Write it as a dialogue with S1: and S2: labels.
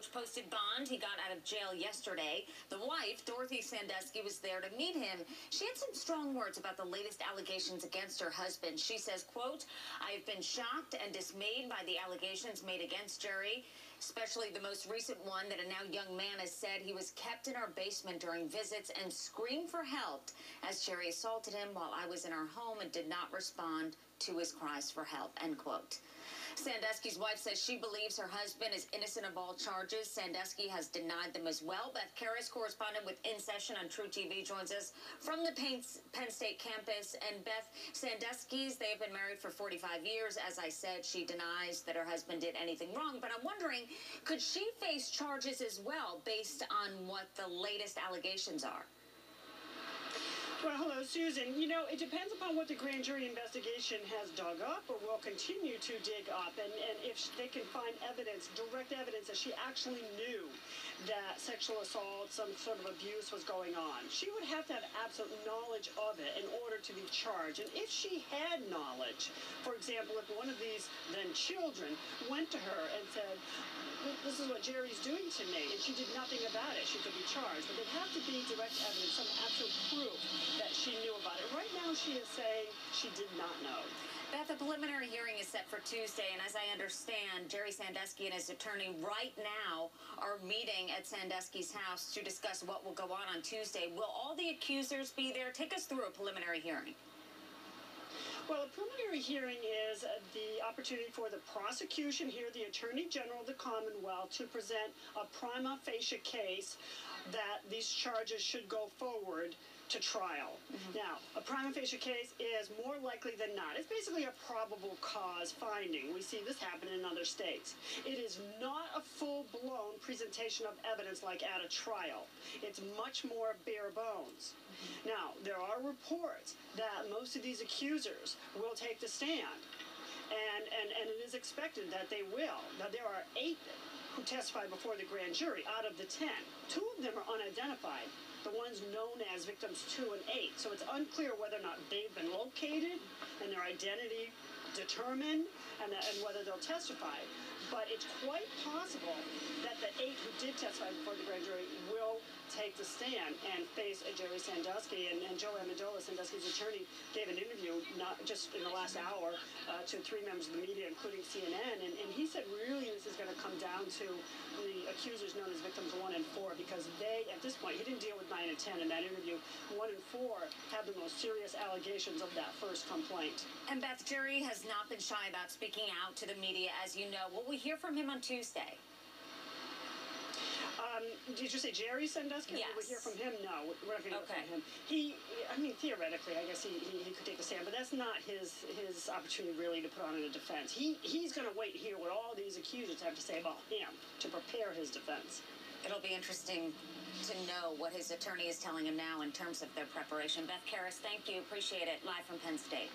S1: coach posted bond. He got out of jail yesterday. The wife, Dorothy Sandusky, was there to meet him. She had some strong words about the latest allegations against her husband. She says, quote, "I have been shocked and dismayed by the allegations made against Jerry, especially the most recent one that a now young man has said he was kept in our basement during visits and screamed for help as Jerry assaulted him while I was in our home and did not respond to his cries for help," end quote. Sandusky's wife says she believes her husband is innocent of all charges. Sandusky has denied them as well. Beth Karras, correspondent with In Session on True TV, joins us from the Penn State campus. And Beth, Sandusky's, they have been married for 45 years. As I said, she denies that her husband did anything wrong. But I'm wondering, could she face charges as well based on what the latest allegations are?
S2: Well, hello, Susan. You know, it depends upon what the grand jury investigation has dug up or will continue to dig up, and if they can find evidence, direct evidence that she actually knew that sexual assault, some sort of abuse was going on. She would have to have absolute knowledge of it in order to be charged. And if she had knowledge, for example, if one of these then children went to her and said, "This is what Jerry's doing to me," and she did nothing about it, she could be charged. But there'd have to be direct evidence, some absolute proof that she knew about it. Right now, she is saying she did not know.
S1: Beth, the preliminary hearing is set for Tuesday, and as I understand, Jerry Sandusky and his attorney right now are meeting at Sandusky's house to discuss what will go on Tuesday. Will all the accusers be there? Take us through a preliminary hearing.
S2: Well, a preliminary hearing is the opportunity for the prosecution here, the Attorney General of the Commonwealth, to present a prima facie case that these charges should go forward to trial. Now, a prima facie case is more likely than not. It's basically a probable cause finding. We see this happen in other states. It is not a full-blown presentation of evidence like at a trial. It's much more bare bones. Now, there are reports that most of these accusers will take the stand, and it is expected that they will. Now, there are 8 who testified before the grand jury out of the 10. 2 of them are unidentified, the ones known as victims 2 and 8. So it's unclear whether or not they've been located and their identity determined and whether they'll testify. But it's quite possible that the 8 who did testify before the grand jury will take the stand and face Jerry Sandusky. And Joe Amendola, Sandusky's attorney, gave an interview not just in the last hour to 3 members of the media, including CNN. And he said really this is going to come down to the accusers known as victims 1 and 4, because they, at this point, he didn't deal with 9 and 10 in that interview. 1 and 4 have the most serious allegations of that first complaint.
S1: And Beth, Jerry has not been shy about speaking out to the media, as you know. Will we hear from him on Tuesday?
S2: Did you say Jerry Sandusky?
S1: Yes.
S2: Will we hear from him? No, we're not going to hear from him. I mean, theoretically, I guess he could take the stand, but that's not his opportunity really to put on a defense. He's going to wait and hear what all these accusers have to say about him to prepare his defense.
S1: It'll be interesting to know what his attorney is telling him now in terms of their preparation. Beth Karras, thank you. Appreciate it. Live from Penn State.